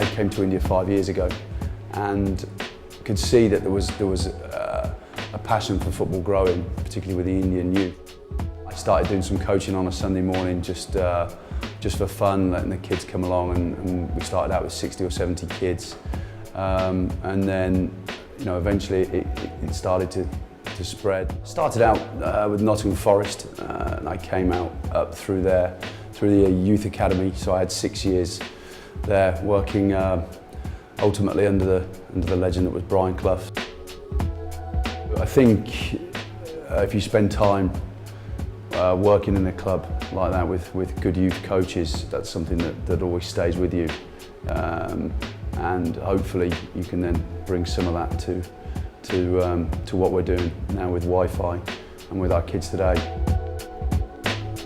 I came to India 5 years ago and could see that there was a passion for football growing, particularly with the Indian youth. I started doing some coaching on a Sunday morning just for fun, letting the kids come along, and we started out with 60 or 70 kids. And then, eventually it started to spread. Started out with Nottingham Forest, and I came out up through there, through the youth academy. So I had 6 years there, working ultimately under the legend that was Brian Clough. I think if you spend time working in a club like that with good youth coaches, that's something that always stays with you. And hopefully you can then bring some of that to what we're doing now with Wi-Fi and with our kids today.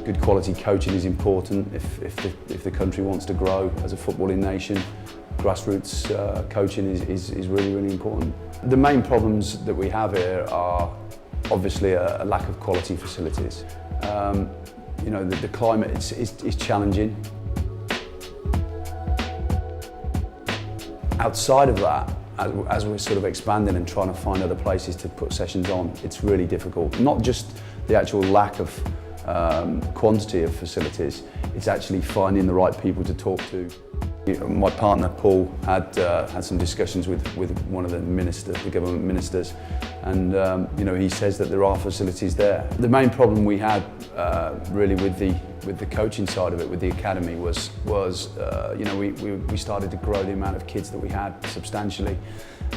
Good quality coaching is important if the country wants to grow as a footballing nation. Grassroots coaching is really, really important. The main problems that we have here are obviously a lack of quality facilities. The climate is challenging. Outside of that, as we're sort of expanding and trying to find other places to put sessions on, it's really difficult. Not just the actual lack of quantity of facilities, it's actually finding the right people to talk to. My partner Paul had some discussions with one of the government ministers, and he says that there are facilities there. The main problem we had really with the coaching side of it, with the academy, was we started to grow the amount of kids that we had substantially,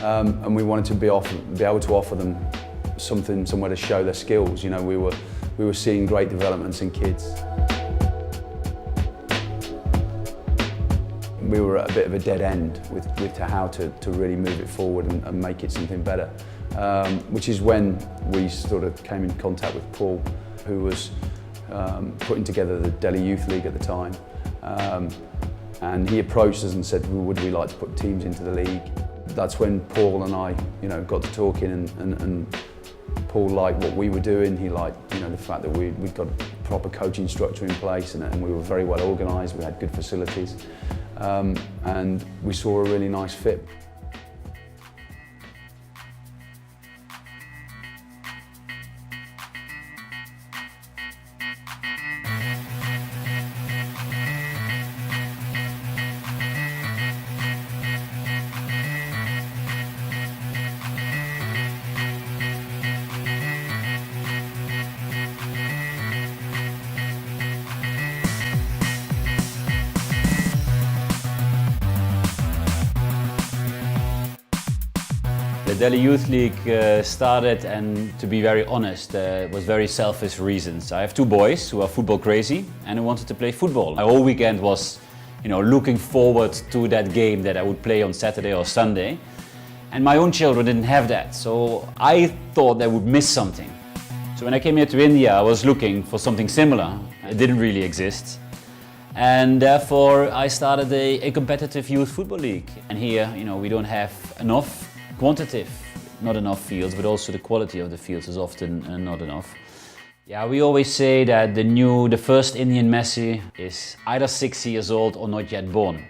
and we wanted to be able to offer them somewhere to show their skills. We were seeing great developments in kids. We were at a bit of a dead end with how to really move it forward and make it something better, which is when we sort of came in contact with Paul, who was putting together the Delhi Youth League at the time, and he approached us and said, well, would we like to put teams into the league? That's when Paul and I got to talking, and Paul liked what we were doing. He liked the fact that we'd got a proper coaching structure in place, and we were very well organised. We had good facilities, and we saw a really nice fit. The Delhi Youth League started, and to be very honest, it was very selfish reasons. I have two boys who are football crazy and who wanted to play football. My whole weekend was, looking forward to that game that I would play on Saturday or Sunday. And my own children didn't have that, so I thought they would miss something. So when I came here to India, I was looking for something similar. It didn't really exist. And therefore I started a competitive youth football league. And here, we don't have enough quantitative, not enough fields, but also the quality of the fields is often not enough. Yeah, we always say that the first Indian Messi is either 6 years old or not yet born.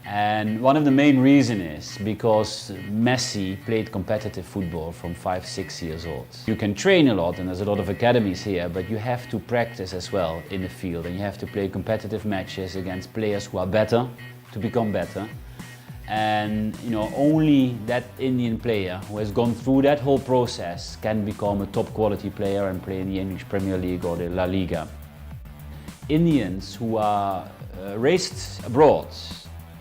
And one of the main reasons is because Messi played competitive football from 5-6 years old. You can train a lot, and there's a lot of academies here, but you have to practice as well in the field, and you have to play competitive matches against players who are better, to become better. And only that Indian player who has gone through that whole process can become a top quality player and play in the English Premier League or the La Liga. Indians who are raised abroad,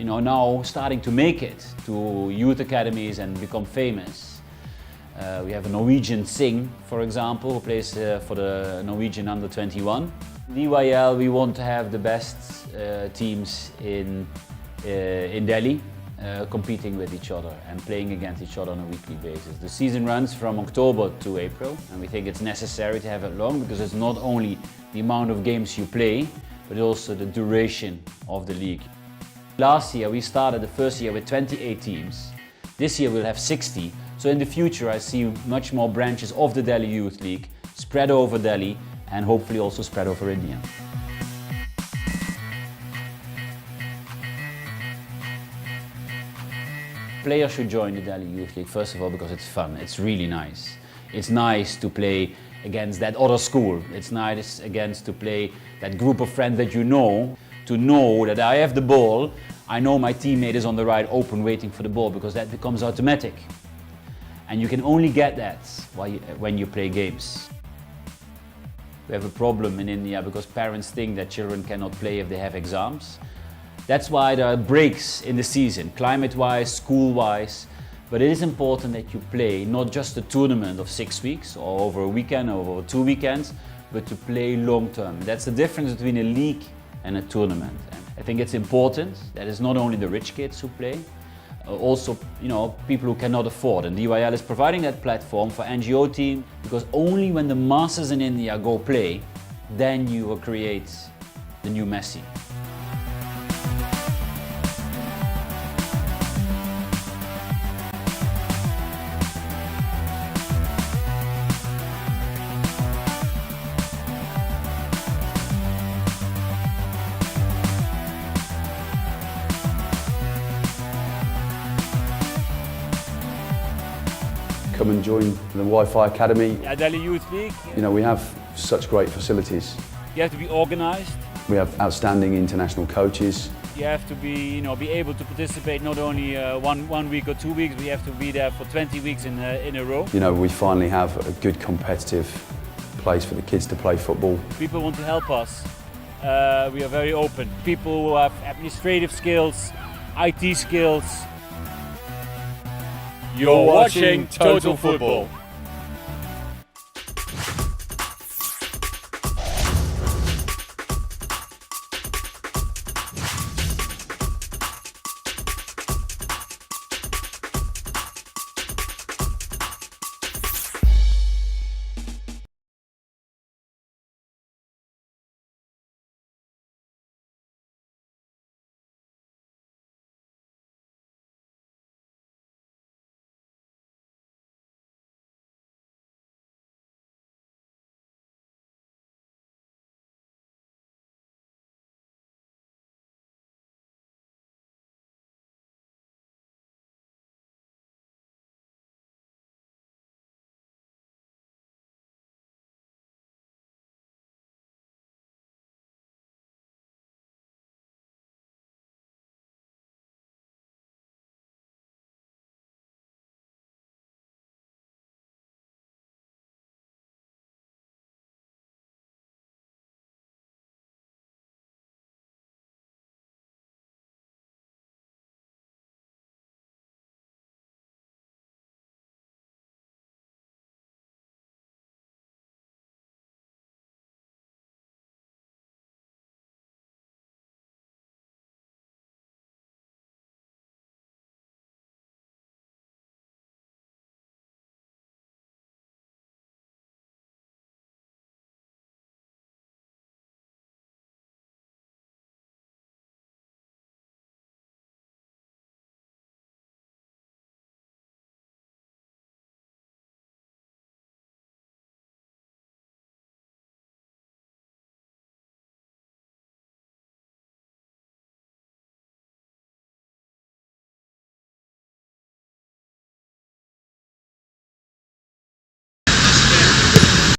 now starting to make it to youth academies and become famous. We have a Norwegian Singh, for example, who plays for the Norwegian under-21. DYL, we want to have the best teams in Delhi. Competing with each other and playing against each other on a weekly basis. The season runs from October to April, and we think it's necessary to have it long because it's not only the amount of games you play, but also the duration of the league. Last year we started the first year with 28 teams. This year we'll have 60. So in the future I see much more branches of the Delhi Youth League spread over Delhi and hopefully also spread over India. Players should join the Delhi Youth League, first of all, because it's fun. It's really nice. It's nice to play against that other school. It's nice to play that group of friends that you know, to know that I have the ball, I know my teammate is on the right, open, waiting for the ball, because that becomes automatic. And you can only get that when you play games. We have a problem in India because parents think that children cannot play if they have exams. That's why there are breaks in the season, climate-wise, school-wise. But it is important that you play not just a tournament of 6 weeks or over a weekend or over 2 weekends, but to play long-term. That's the difference between a league and a tournament. And I think it's important that it's not only the rich kids who play, also, people who cannot afford. And DYL is providing that platform for NGO team, because only when the masses in India go play, then you will create the new Messi. Come and join the Wi-Fi Academy. Yeah, Delhi Youth League. We have such great facilities. You have to be organized. We have outstanding international coaches. You have to be able to participate not only one week or 2 weeks, but you have to be there for 20 weeks in a row. We finally have a good competitive place for the kids to play football. People want to help us. We are very open. People who have administrative skills, IT skills. You're watching Total Football.